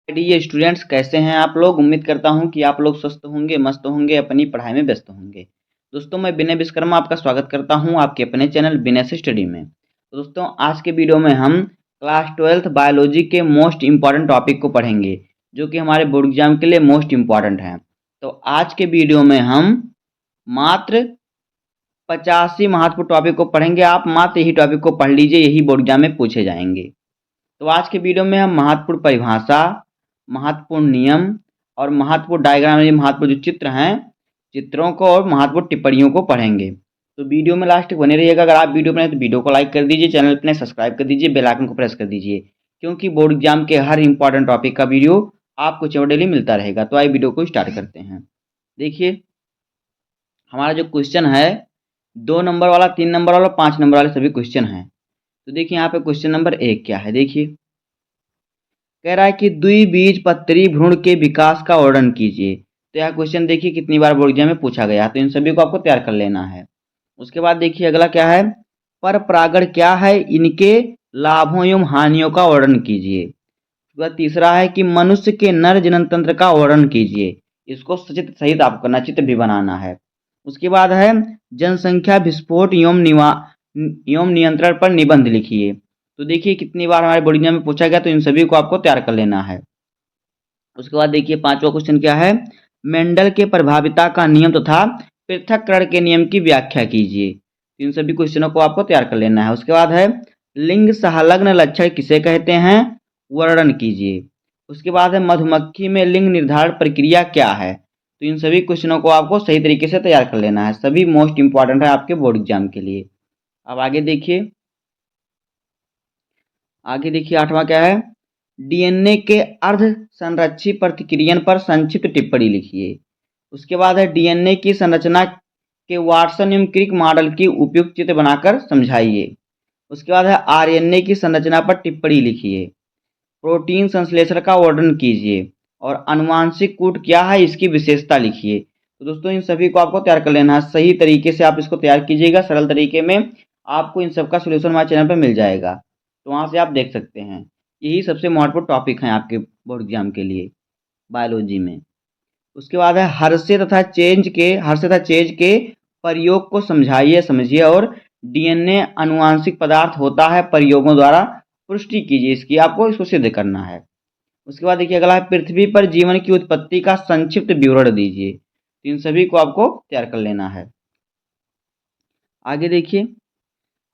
Dear students, कैसे हैं आप लोग। उम्मीद करता हूं कि आप लोग स्वस्थ होंगे, मस्त होंगे, अपनी पढ़ाई में व्यस्त होंगे। दोस्तों, मैं विनय विश्वकर्मा आपका स्वागत करता हूं आपके अपने चैनल विनय से स्टडी में। तो दोस्तों, आज के वीडियो में हम क्लास 12th बायोलॉजी के मोस्ट इंपॉर्टेंट टॉपिक को पढ़ेंगे, जो कि हमारे बोर्ड एग्जाम के लिए मोस्ट इंपॉर्टेंट है। तो आज के वीडियो में हम मात्र 85 महत्वपूर्ण टॉपिक को पढ़ेंगे। आप मात्र यही टॉपिक को पढ़ लीजिए, यही बोर्ड एग्जाम में पूछे जाएंगे। तो आज के वीडियो में हम महत्वपूर्ण परिभाषा, महत्वपूर्ण नियम और महत्वपूर्ण डायग्राम, ये महत्वपूर्ण जो चित्र हैं, चित्रों को और महत्वपूर्ण टिप्पणियों को पढ़ेंगे। तो वीडियो में लास्ट तक बने रहिएगा। अगर आप वीडियो बनाए तो वीडियो को लाइक कर दीजिए, चैनल पर सब्सक्राइब कर दीजिए, बेल आइकन को प्रेस कर दीजिए, क्योंकि बोर्ड एग्जाम के हर इंपॉर्टेंट टॉपिक का वीडियो आपको डेली मिलता रहेगा। तो आइए वीडियो को स्टार्ट करते हैं। देखिए, हमारा जो क्वेश्चन है 2 नंबर वाला, 3 नंबर वाला, 5 नंबर वाले सभी क्वेश्चन हैं। तो देखिए यहाँ पे क्वेश्चन नंबर 1 क्या है। देखिए, कह रहा है कि द्विबीजपत्री भ्रूण के विकास का वर्णन कीजिए। तो यह क्वेश्चन देखिए कितनी बार बोर्ड एग्जाम में पूछा गया, तो इन सभी को आपको तैयार कर लेना है। उसके बाद देखिए अगला क्या है, पर परागण क्या है, इनके लाभों एवं हानियों का वर्णन कीजिए। उसके बाद तीसरा है कि मनुष्य के नर जनन तंत्र का वर्णन कीजिए। इसको सचित्र सहित आपको करना, चित्र भी बनाना है। उसके बाद है जनसंख्या विस्फोट एवं नियंत्रण पर निबंध लिखिए। तो देखिए कितनी बार हमारे बोर्ड एग्जाम में पूछा गया, तो इन सभी को आपको तैयार कर लेना है। उसके बाद देखिए 5वां क्वेश्चन क्या है, मेंडल के प्रभाविता का नियम तथा पृथक्करण के नियम की व्याख्या कीजिए। तो इन सभी क्वेश्चनों को आपको तैयार कर लेना है। उसके बाद है लिंग सहलग्न लक्षण किसे कहते हैं, वर्णन कीजिए। उसके बाद है मधुमक्खी में लिंग निर्धारण प्रक्रिया क्या है। तो इन सभी क्वेश्चनों को आपको सही तरीके से तैयार कर लेना है, सभी मोस्ट इंपॉर्टेंट है आपके बोर्ड एग्जाम के लिए। अब आगे देखिए, 8वां क्या है, डीएनए के अर्ध संरक्षी प्रतिक्रियन पर संक्षिप्त टिप्पणी लिखिए। उसके बाद है डीएनए की संरचना के वाटसन एवं क्रिक मॉडल की उपयुक्त चित्र बनाकर समझाइए। उसके बाद है आरएनए की संरचना पर टिप्पणी लिखिए। प्रोटीन संश्लेषण का वर्णन कीजिए और आनुवांशिक कूट क्या है, इसकी विशेषता लिखिए। तो दोस्तों, इन सभी को आपको तैयार कर लेना है। सही तरीके से आप इसको तैयार कीजिएगा, सरल तरीके में। आपको इन सब का सोल्यूशन हमारे चैनल पर मिल जाएगा, तो वहाँ से आप देख सकते हैं। यही सबसे महत्वपूर्ण टॉपिक हैं आपके बोर्ड एग्जाम के लिए बायोलॉजी में। उसके बाद है हर्षे तथा चेज के प्रयोग को समझाइए, समझिए और डीएनए आनुवांशिक पदार्थ होता है, प्रयोगों द्वारा पुष्टि कीजिए इसकी, आपको इसको सिद्ध करना है। उसके बाद देखिए अगला है पृथ्वी पर जीवन की उत्पत्ति का संक्षिप्त विवरण दीजिए। तो इन सभी को आपको तैयार कर लेना है। आगे देखिए,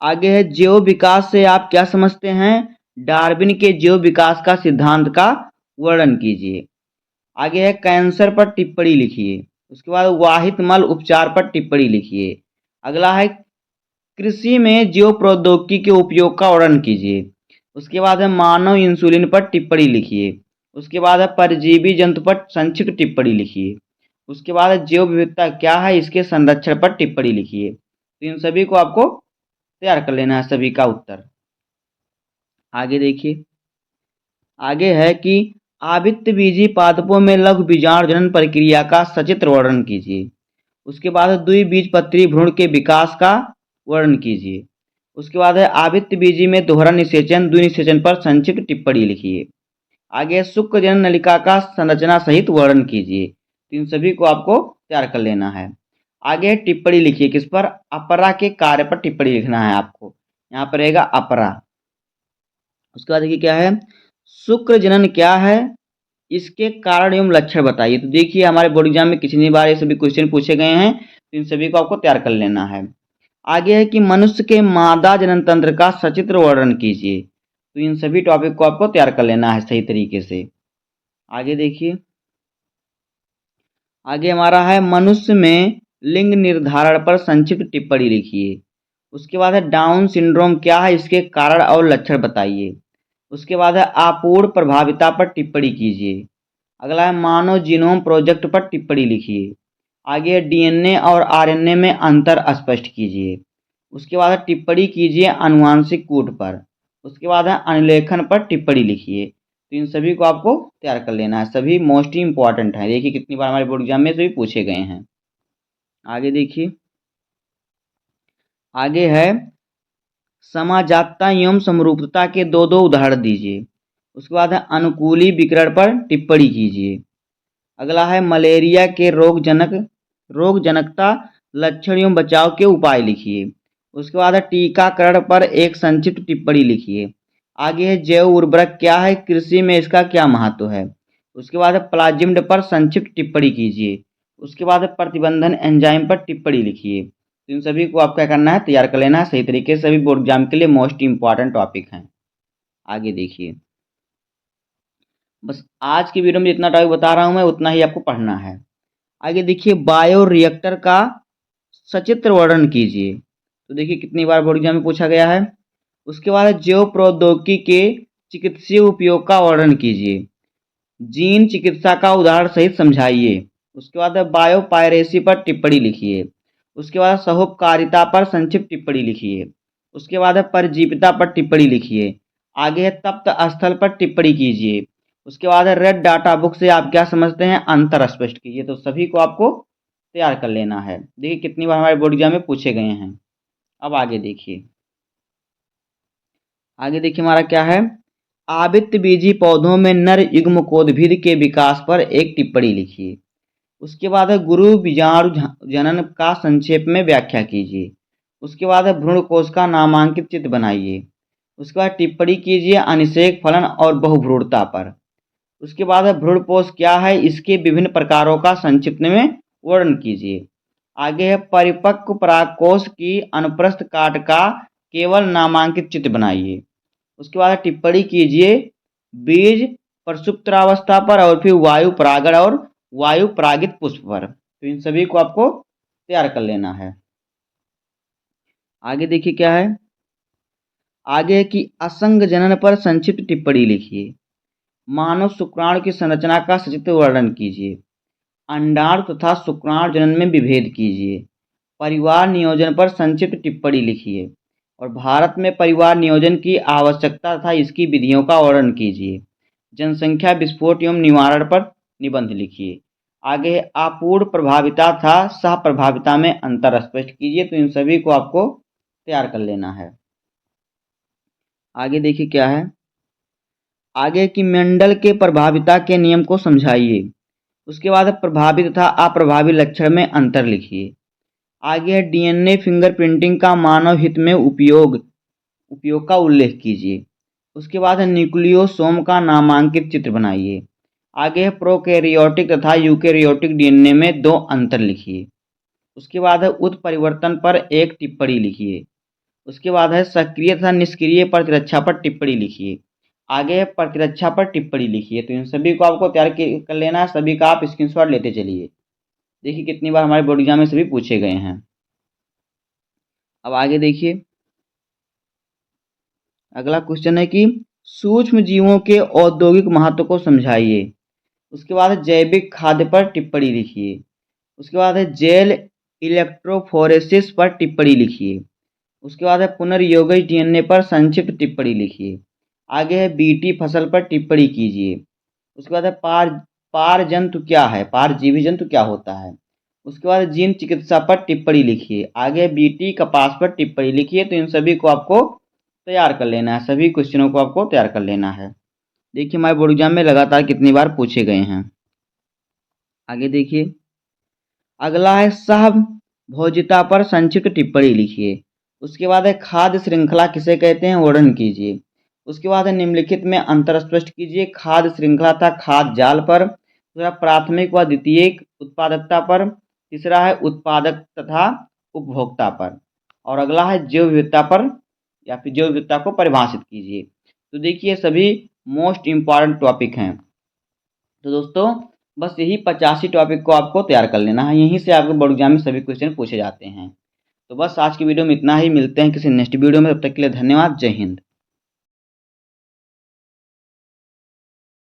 आगे है जैव विकास से आप क्या समझते हैं, डार्विन के जैव विकास का सिद्धांत का वर्णन कीजिए। आगे है कैंसर पर टिप्पणी लिखिए। उसके बाद वाहित मल उपचार पर टिप्पणी लिखिए। अगला है कृषि में जैव प्रौद्योगिकी के उपयोग का वर्णन कीजिए। उसके बाद है मानव इंसुलिन पर टिप्पणी लिखिए। उसके बाद है परजीवी जंतु पर संक्षिप्त टिप्पणी लिखिए। उसके बाद है जैव विविधता क्या है, इसके संरक्षण पर टिप्पणी लिखिए। तो इन सभी को आपको तैयार कर लेना है, सभी का उत्तर। आगे देखिए, आगे है कि आवृत्तबीजी पादपों में लघु बीजाणु जनन प्रक्रिया का सचित्र वर्णन कीजिए। उसके बाद है द्विबीजपत्री भ्रूण के विकास का वर्णन कीजिए। उसके बाद है आवृत्तबीजी में दोहरा निषेचन, द्विनिषेचन पर संक्षिप्त टिप्पणी लिखिए। आगे शुक्र जनन नलिका का संरचना सहित वर्णन कीजिए। तो इन सभी को आपको तैयार कर लेना है। आगे टिप्पणी लिखिए किस पर, अपरा के कार्य पर टिप्पणी लिखना है आपको। यहाँ पर रहेगा अपरा। उसके बाद देखिए क्या है, शुक्र जनन क्या है, इसके कारण एवं लक्षण बताइए। तो देखिए हमारे बोर्ड एग्जाम में कितनी बार ये सभी क्वेश्चन पूछे गए हैं, तो इन सभी को आपको तैयार कर लेना है। आगे है कि मनुष्य के मादा जनन तंत्र का सचित्र वर्णन कीजिए। तो इन सभी टॉपिक को आपको तैयार कर लेना है सही तरीके से। आगे देखिए, आगे हमारा है मनुष्य में लिंग निर्धारण पर संक्षिप्त टिप्पणी लिखिए। उसके बाद है डाउन सिंड्रोम क्या है, इसके कारण और लक्षण बताइए। उसके बाद है आपूर्ण प्रभाविता पर टिप्पणी कीजिए। अगला है मानव जीनोम प्रोजेक्ट पर टिप्पणी लिखिए। आगे डीएनए और आरएनए में अंतर स्पष्ट कीजिए। उसके बाद है टिप्पणी कीजिए आनुवांशिक कूट पर। उसके बाद है अनुलेखन पर टिप्पणी लिखिए। तो इन सभी को आपको तैयार कर लेना है, सभी मोस्ट इंपॉर्टेंट है। देखिए कितनी बार हमारे बोर्ड एग्जाम में सभी पूछे गए हैं। आगे देखिए, आगे है समाजातता एवं समरूपता के दो उदाहरण दीजिए। उसके बाद है अनुकूली विकिरण पर टिप्पणी कीजिए। अगला है मलेरिया के रोगजनकता, लक्षण एवं बचाव के उपाय लिखिए। उसके बाद है टीकाकरण पर एक संक्षिप्त टिप्पणी लिखिए। आगे है जैव उर्वरक क्या है, कृषि में इसका क्या महत्व है। उसके बाद है प्लाज्मिड पर संक्षिप्त टिप्पणी कीजिए। उसके बाद है प्रतिबंधन एंजाइम पर टिप्पणी लिखिए। तो इन सभी को आपको क्या करना है, तैयार कर लेना है सही तरीके से। सभी बोर्ड एग्जाम के लिए मोस्ट इंपॉर्टेंट टॉपिक हैं। आगे देखिए, बस आज की वीडियो में जितना टॉपिक बता रहा हूँ मैं उतना ही आपको पढ़ना है। आगे देखिए, बायो रिएक्टर का सचित्र वर्णन कीजिए। तो देखिए कितनी बार बोर्ड एग्जाम में पूछा गया है। उसके बाद जैव प्रौद्योगिकी के चिकित्सीय उपयोग का वर्णन कीजिए। जीन चिकित्सा का उदाहरण सहित समझाइए। उसके बाद बायो पायरेसी पर टिप्पणी लिखिए। उसके बाद सहोपकारिता पर संक्षिप्त टिप्पणी लिखिए। उसके बाद परजीविता पर टिप्पणी लिखिए। आगे है तप्त स्थल पर टिप्पणी कीजिए। उसके बाद है रेड डाटा बुक से आप क्या समझते हैं, अंतर स्पष्ट कीजिए। तो सभी को आपको तैयार कर लेना है। देखिए कितनी बार हमारे बोर्ड एग्जाम में पूछे गए हैं। अब आगे देखिए, हमारा क्या है, आवृत्त बीजी पौधों में नर युग्मकोद्भिद के विकास पर एक टिप्पणी लिखिए। उसके बाद है गुरु बीजाणु जनन का संक्षेप में व्याख्या कीजिए। उसके बाद है भ्रूण कोश का नामांकित चित्र बनाइए। उसके बाद टिप्पणी कीजिए अनिषेक फलन और बहुभ्रूणता पर। उसके बाद है भ्रूणपोष क्या है, इसके विभिन्न प्रकारों का संक्षिप्त में वर्णन कीजिए। आगे है परिपक्व परागकोश की अनुप्रस्थ काट का केवल नामांकित चित्र बनाइए। उसके बाद टिप्पणी कीजिए बीज प्रसुप्तावस्था पर और फिर वायु परागण और वायु परागित पुष्प पर। तो इन सभी को आपको तैयार कर लेना है। आगे देखिए क्या है, आगे है कि असंग जनन पर संक्षिप्त टिप्पणी लिखिए। मानव शुक्राणु की संरचना का सचित्र वर्णन कीजिए। अंडाणु तथा शुक्राणु जनन में विभेद कीजिए। परिवार नियोजन पर संक्षिप्त टिप्पणी लिखिए और भारत में परिवार नियोजन की आवश्यकता तथा इसकी विधियों का वर्णन कीजिए। जनसंख्या विस्फोट एवं निवारण पर निबंध लिखिए। आगे अपूर्ण प्रभाविता तथा सह प्रभाविता में अंतर स्पष्ट कीजिए। तो इन सभी को आपको तैयार कर लेना है। आगे देखिए क्या है, आगे की मंडल के प्रभाविता के नियम को समझाइए। उसके बाद प्रभावी तथा अप्रभावी लक्षण में अंतर लिखिए। आगे है डीएनए फिंगरप्रिंटिंग का मानव हित में उपयोग का उल्लेख कीजिए। उसके बाद है न्यूक्लियोसोम का नामांकित चित्र बनाइए। आगे है प्रोकैरियोटिक तथा यूकैरियोटिक डीएनए में दो अंतर लिखिए। उसके बाद है उत्परिवर्तन पर एक टिप्पणी लिखिए। उसके बाद है सक्रिय तथा निष्क्रिय प्रतिरक्षा पर टिप्पणी लिखिए। आगे है प्रतिरक्षा पर टिप्पणी लिखिए। तो इन सभी को आपको तैयार कर लेना है। सभी का आप स्क्रीनशॉट लेते चलिए। देखिए कितनी बार हमारे बोर्ड एग्जाम में सभी पूछे गए हैं। अब आगे देखिए, अगला क्वेश्चन है कि सूक्ष्म जीवों के औद्योगिक महत्व को समझाइए। उसके बाद जैविक खाद्य पर टिप्पणी लिखिए। उसके बाद है जेल इलेक्ट्रोफोरेसिस पर टिप्पणी लिखिए। उसके बाद है पुनर्योगज डीएनए पर संक्षिप्त टिप्पणी लिखिए। आगे है बीटी फसल पर टिप्पणी कीजिए। उसके बाद है पार जंतु क्या है, पारजीवी जंतु क्या होता है। उसके बाद जीन चिकित्सा पर टिप्पणी लिखिए। आगे बीटी कपास पर टिप्पणी लिखिए। तो इन सभी को आपको तैयार कर लेना है। सभी क्वेश्चनों को आपको तैयार कर लेना है। देखिए हमारे बोर्ड एग्जाम में लगातार कितनी बार पूछे गए हैं। आगे देखिए, अगला है सहभोजिता पर संक्षिप्त टिप्पणी लिखिए। उसके बाद है खाद्य श्रृंखला किसे कहते हैं, वर्णन कीजिए। उसके बाद है निम्नलिखित में अंतर स्पष्ट कीजिए। खाद्य श्रृंखला तथा खाद्य जाल पर। दूसरा प्राथमिक व द्वितीयक उत्पादकता पर। तीसरा है उत्पादक तथा उपभोक्ता पर। और अगला है जैव विविधता पर या फिर जैव विविधता को परिभाषित कीजिए। तो देखिए सभी मोस्ट इम्पॉर्टेंट टॉपिक हैं। तो दोस्तों बस यही 85 टॉपिक को आपको तैयार कर लेना है। यहीं से आपके बोर्ड एग्जाम में सभी क्वेश्चन पूछे जाते हैं। तो बस आज की वीडियो में इतना ही। मिलते हैं किसी नेक्स्ट वीडियो में। तब तक के लिए धन्यवाद। जय हिंद।